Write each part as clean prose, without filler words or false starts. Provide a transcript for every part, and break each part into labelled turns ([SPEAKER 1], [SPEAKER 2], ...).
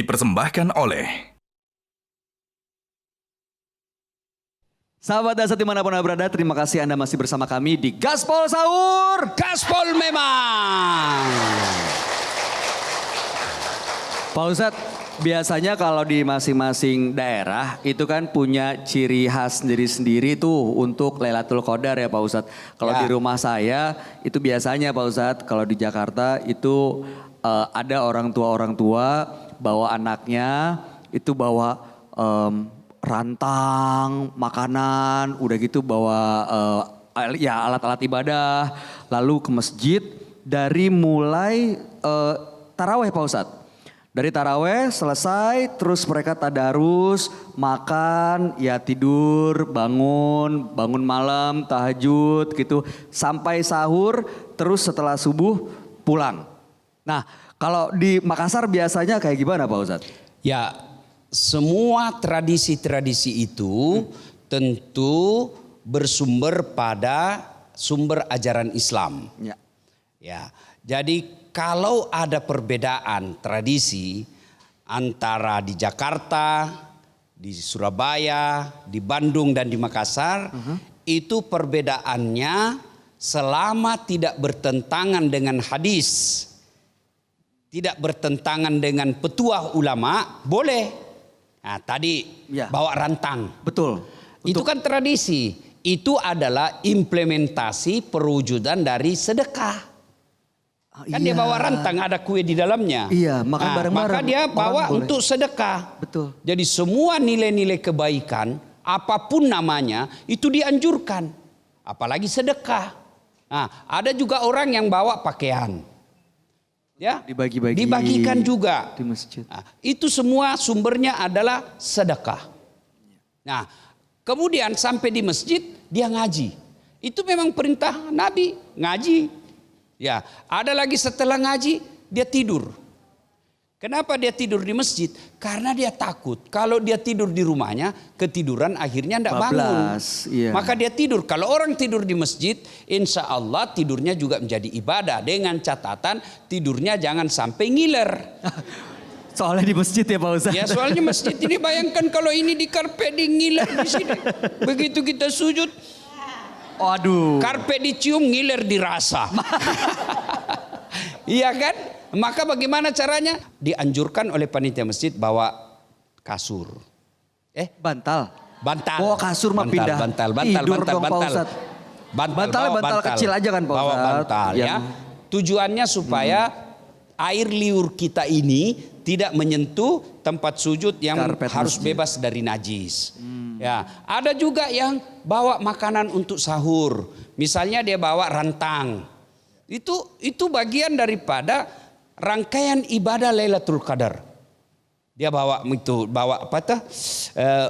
[SPEAKER 1] dipersembahkan oleh
[SPEAKER 2] Sahabat Dasar dimanapun Anda berada, terima kasih Anda masih bersama kami di Gaspol Sahur.
[SPEAKER 3] Gaspol memang.
[SPEAKER 2] Pak Ustadz, biasanya kalau di masing-masing daerah itu kan punya ciri khas sendiri-sendiri tuh untuk Lailatul Qadar ya Pak Ustadz. Kalau di rumah saya itu biasanya Pak Ustadz, kalau di Jakarta itu ada orang tua bawa anaknya itu bawa rantang, makanan, udah gitu bawa ya alat-alat ibadah, lalu ke masjid dari mulai taraweh Pak Ustadz. Dari taraweh selesai, terus mereka tadarus, makan, ya tidur, bangun malam, tahajud gitu. Sampai sahur, terus setelah subuh pulang. Nah kalau di Makassar biasanya kayak gimana Pak Ustadz?
[SPEAKER 3] Ya, semua tradisi-tradisi itu tentu bersumber pada sumber ajaran Islam.
[SPEAKER 2] Ya.
[SPEAKER 3] Ya, jadi kalau ada perbedaan tradisi antara di Jakarta, di Surabaya, di Bandung dan di Makassar, itu perbedaannya selama tidak bertentangan dengan hadis, tidak bertentangan dengan petuah ulama, boleh. Nah, tadi bawa rantang.
[SPEAKER 2] Betul.
[SPEAKER 3] Itu kan tradisi. Itu adalah implementasi perwujudan dari sedekah. Kan dia bawa rantang, ada kue di dalamnya.
[SPEAKER 2] Iya, makan bareng-bareng.
[SPEAKER 3] Maka dia bawa untuk sedekah.
[SPEAKER 2] Betul.
[SPEAKER 3] Jadi semua nilai-nilai kebaikan, apapun namanya, itu dianjurkan. Apalagi sedekah. Nah, ada juga orang yang bawa pakaian. Ya, dibagikan juga
[SPEAKER 2] di masjid.
[SPEAKER 3] Nah, itu semua sumbernya adalah sedekah. Nah, kemudian sampai di masjid dia ngaji. Itu memang perintah Nabi, ngaji. Ya, ada lagi setelah ngaji dia tidur. Kenapa dia tidur di masjid? Karena dia takut kalau dia tidur di rumahnya ketiduran akhirnya tidak bangun.
[SPEAKER 2] Iya.
[SPEAKER 3] Maka dia tidur. Kalau orang tidur di masjid, insya Allah tidurnya juga menjadi ibadah. Dengan catatan tidurnya jangan sampai ngiler.
[SPEAKER 2] Soalnya di masjid ya Pak Ustadz.
[SPEAKER 3] Ya soalnya masjid ini bayangkan kalau ini di karpet di ngiler di sini. Begitu kita sujud,
[SPEAKER 2] waduh.
[SPEAKER 3] karpet dicium ngiler dirasa. Iya kan? Maka bagaimana caranya? Dianjurkan oleh panitia masjid bawa kasur.
[SPEAKER 2] Bantal.
[SPEAKER 3] Bantal.
[SPEAKER 2] Kasur mah pindah.
[SPEAKER 3] Bantal.
[SPEAKER 2] Tidur dong Pak Ustadz. Bantal kecil aja kan Pak Ustadz.
[SPEAKER 3] Bawa bantal ya. Tujuannya supaya air liur kita ini tidak menyentuh tempat sujud yang
[SPEAKER 2] karpet
[SPEAKER 3] harus
[SPEAKER 2] masjid.
[SPEAKER 3] Bebas dari najis. Ya, ada juga yang bawa makanan untuk sahur. Misalnya dia bawa rantang. Itu bagian daripada rangkaian ibadah Lailatul Qadar. Dia bawa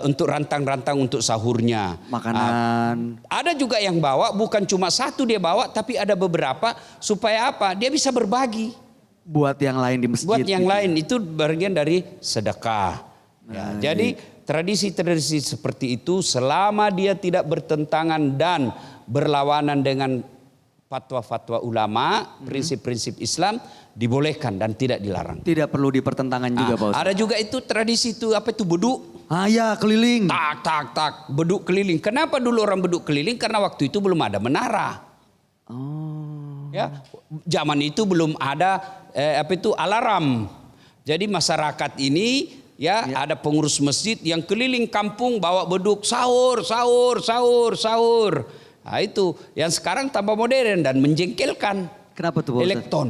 [SPEAKER 3] untuk rantang-rantang untuk sahurnya.
[SPEAKER 2] Makanan.
[SPEAKER 3] Ada juga yang bawa bukan cuma satu dia bawa tapi ada beberapa supaya apa? Dia bisa berbagi.
[SPEAKER 2] Buat yang lain di masjid.
[SPEAKER 3] Buat yang lain itu bagian dari sedekah. Jadi tradisi-tradisi seperti itu selama dia tidak bertentangan dan berlawanan dengan fatwa-fatwa ulama, prinsip-prinsip Islam dibolehkan dan tidak dilarang.
[SPEAKER 2] Tidak perlu dipertentangkan juga Pak Ustadz.
[SPEAKER 3] Ada juga itu tradisi itu beduk.
[SPEAKER 2] Ya keliling.
[SPEAKER 3] Tak, beduk keliling. Kenapa dulu orang beduk keliling? Karena waktu itu belum ada menara. Ya, zaman itu belum ada alarm. Jadi masyarakat ini ada pengurus masjid yang keliling kampung bawa beduk sahur. Nah itu yang sekarang tambah modern dan menjengkelkan.
[SPEAKER 2] Kenapa tuh Pak Ustadz?
[SPEAKER 3] Elektron.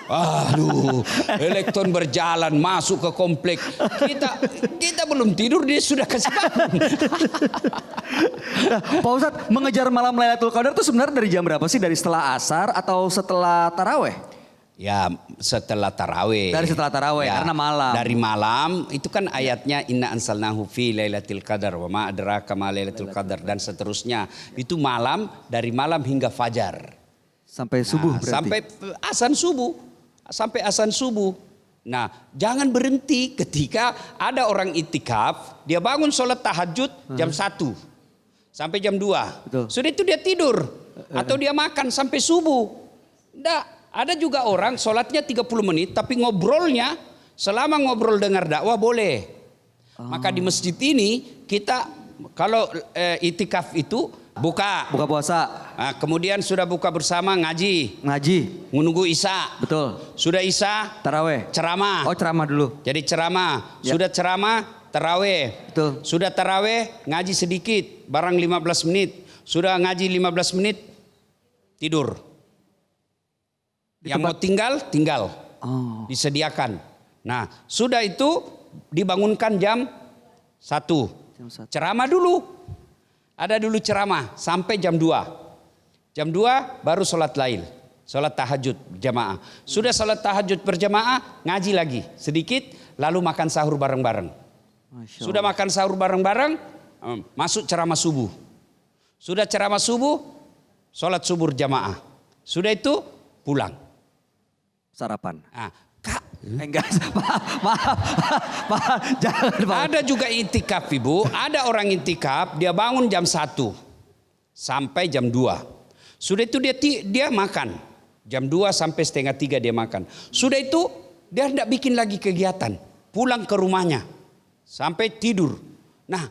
[SPEAKER 3] Aduh, elektron berjalan masuk ke komplek. Kita belum tidur dia sudah kasih bangun.
[SPEAKER 2] Pak Ustadz, mengejar malam Lailatul Qadar itu sebenarnya dari jam berapa sih? Dari setelah asar atau setelah taraweh?
[SPEAKER 3] Ya setelah taraweh.
[SPEAKER 2] Dari setelah taraweh karena malam.
[SPEAKER 3] Dari malam itu kan ayatnya inna ansalnahu fi lailatul qadar wa ma adraka ma lailatul qadar dan seterusnya. Itu malam dari malam hingga fajar.
[SPEAKER 2] Sampai subuh berarti.
[SPEAKER 3] Sampai azan subuh. Nah, jangan berhenti ketika ada orang itikaf, dia bangun sholat tahajud jam 1 sampai jam 2.
[SPEAKER 2] Betul.
[SPEAKER 3] Sudah itu dia tidur atau dia makan sampai subuh. Ada juga orang sholatnya 30 menit tapi ngobrolnya Selama ngobrol dengar dakwah boleh. Maka di masjid ini kita kalau itikaf itu buka
[SPEAKER 2] puasa.
[SPEAKER 3] Nah, kemudian sudah buka bersama ngaji menunggu isya.
[SPEAKER 2] Betul.
[SPEAKER 3] Sudah isya
[SPEAKER 2] Taraweh.
[SPEAKER 3] ceramah.
[SPEAKER 2] Oh, ceramah dulu.
[SPEAKER 3] Jadi ceramah.
[SPEAKER 2] Ya.
[SPEAKER 3] Sudah ceramah taraweh.
[SPEAKER 2] Betul.
[SPEAKER 3] Sudah taraweh ngaji sedikit barang 15 menit. Sudah ngaji 15 menit tidur. Yang mau tinggal disediakan. Nah, sudah itu dibangunkan jam 1. Ceramah dulu. Ada dulu ceramah sampai jam 2. Jam 2 baru sholat lail. Sholat tahajud berjamaah. Sudah sholat tahajud berjamaah, ngaji lagi sedikit, lalu makan sahur bareng-bareng. Sudah makan sahur bareng-bareng, masuk ceramah subuh. Sudah ceramah subuh, sholat subuh jamaah. Sudah itu pulang.
[SPEAKER 2] Sarapan.
[SPEAKER 3] Nah, Kak,
[SPEAKER 2] Enggak, maaf, jangan Pak.
[SPEAKER 3] ada juga itikaf Ibu, ada orang itikaf dia bangun jam 1 sampai jam 2. Sudah itu dia makan, jam 2 sampai setengah 3 dia makan. Sudah itu dia tidak bikin lagi kegiatan, pulang ke rumahnya sampai tidur. Nah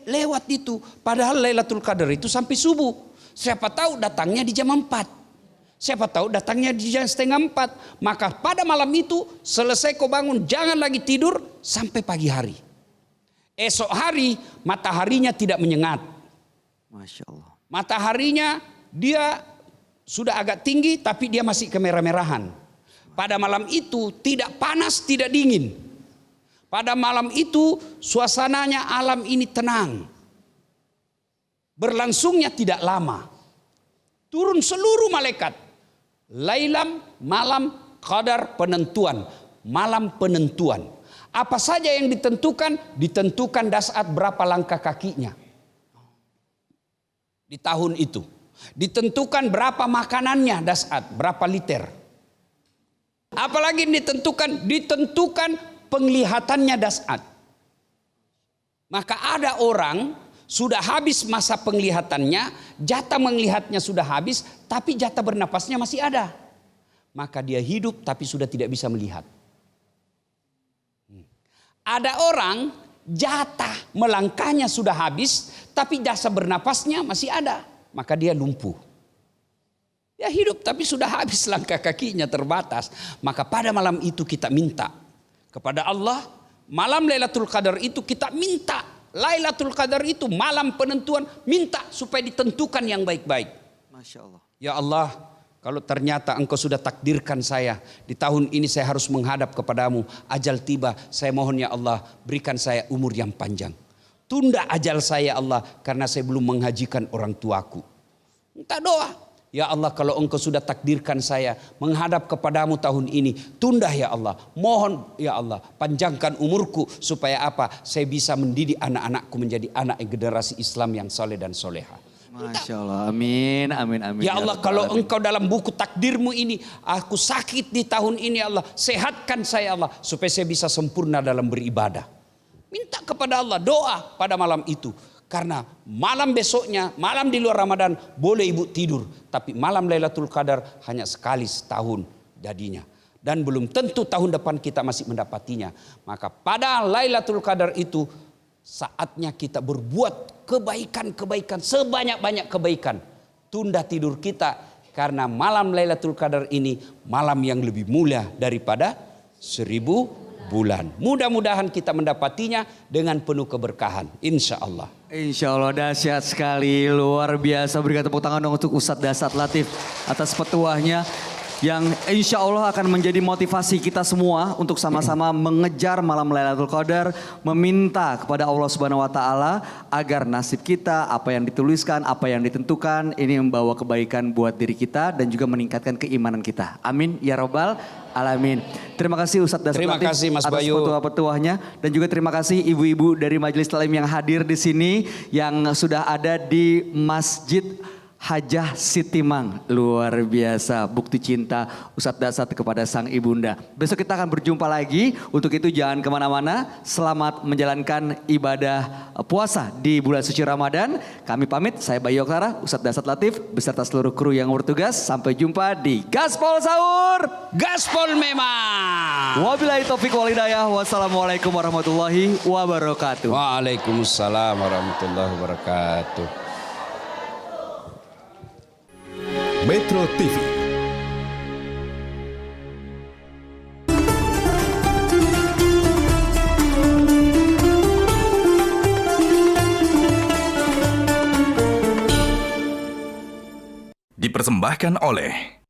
[SPEAKER 3] lewat itu, padahal Lailatul Qadar itu sampai subuh. Siapa tahu datangnya di jam 4. Siapa tahu datangnya di jam setengah 4. Maka pada malam itu selesai kau bangun, jangan lagi tidur sampai pagi hari. Esok hari mataharinya tidak menyengat.
[SPEAKER 2] Masya Allah.
[SPEAKER 3] Mataharinya dia sudah agak tinggi tapi dia masih kemerah-merahan. Pada malam itu tidak panas, tidak dingin. Pada malam itu suasananya alam ini tenang. Berlangsungnya tidak lama. Turun seluruh malaikat. Lailam, malam, qadar, penentuan. Malam penentuan. Apa saja yang ditentukan? Ditentukan dasat berapa langkah kakinya. Di tahun itu. Ditentukan berapa makanannya dasat, berapa liter. Apalagi ditentukan? Ditentukan penglihatannya dasat. Maka ada orang sudah habis masa penglihatannya, jatah melihatnya sudah habis, tapi jatah bernapasnya masih ada. Maka dia hidup tapi sudah tidak bisa melihat. Ada orang jatah melangkahnya sudah habis, tapi jatah bernapasnya masih ada. Maka dia lumpuh. Dia hidup tapi sudah habis langkah kakinya terbatas. Maka pada malam itu kita minta kepada Allah, malam Lailatul Qadar itu kita minta. Lailatul Qadar itu malam penentuan, minta supaya ditentukan yang baik-baik.
[SPEAKER 2] Masya Allah.
[SPEAKER 3] Ya Allah, kalau ternyata Engkau sudah takdirkan saya di tahun ini saya harus menghadap kepadamu, ajal tiba, saya mohon ya Allah berikan saya umur yang panjang. Tunda ajal saya Allah karena saya belum menghajikan orang tuaku. Minta doa. Ya Allah, kalau Engkau sudah takdirkan saya menghadap kepadamu tahun ini, tunda ya Allah. Mohon ya Allah, panjangkan umurku supaya apa? Saya bisa mendidik anak-anakku menjadi anak generasi Islam yang soleh dan soleha.
[SPEAKER 2] Masya Allah, amin, amin, amin.
[SPEAKER 3] Ya Allah, kalau Engkau dalam buku takdirmu ini, aku sakit di tahun ini Allah, sehatkan saya Allah, supaya saya bisa sempurna dalam beribadah. Minta kepada Allah, doa pada malam itu. Karena malam besoknya, malam di luar Ramadan boleh ibu tidur. Tapi malam Lailatul Qadar hanya sekali setahun jadinya. Dan belum tentu tahun depan kita masih mendapatinya. Maka pada Lailatul Qadar itu saatnya kita berbuat kebaikan-kebaikan. Sebanyak-banyak kebaikan. Tunda tidur kita. Karena malam Lailatul Qadar ini malam yang lebih mulia daripada 1000 bulan. Mudah-mudahan kita mendapatinya dengan penuh keberkahan. Insya Allah.
[SPEAKER 2] Insya Allah dahsyat sekali, luar biasa. Berikan tepuk tangan dong untuk Ustadz Dasat Latif atas petuahnya yang insya Allah akan menjadi motivasi kita semua untuk sama-sama mengejar malam Lailatul Qadar, meminta kepada Allah Subhanahu wa taala agar nasib kita, apa yang dituliskan, apa yang ditentukan ini membawa kebaikan buat diri kita dan juga meningkatkan keimanan kita. Amin ya robbal alamin. Terima kasih Ustadz Dasat
[SPEAKER 3] Terima
[SPEAKER 2] Latif
[SPEAKER 3] kasih Mas
[SPEAKER 2] atas
[SPEAKER 3] Bayu.
[SPEAKER 2] petuah-petuahnya dan juga terima kasih ibu-ibu dari Majelis Taklim yang hadir di sini yang sudah ada di Masjid Hajah Sitimang, luar biasa bukti cinta Ustadz Dasat kepada sang ibunda. Besok kita akan berjumpa lagi, untuk itu jangan kemana-mana. Selamat menjalankan ibadah puasa di bulan suci Ramadan. Kami pamit, saya Bayu Oktara, Ustadz Dasat Latif, beserta seluruh kru yang bertugas. Sampai jumpa di Gaspol Sahur.
[SPEAKER 3] Gaspol memang.
[SPEAKER 2] Wabillahi taufiq wal hidayah. Wassalamualaikum warahmatullahi wabarakatuh.
[SPEAKER 3] Waalaikumsalam warahmatullahi wabarakatuh.
[SPEAKER 1] Metro TV. Dipersembahkan oleh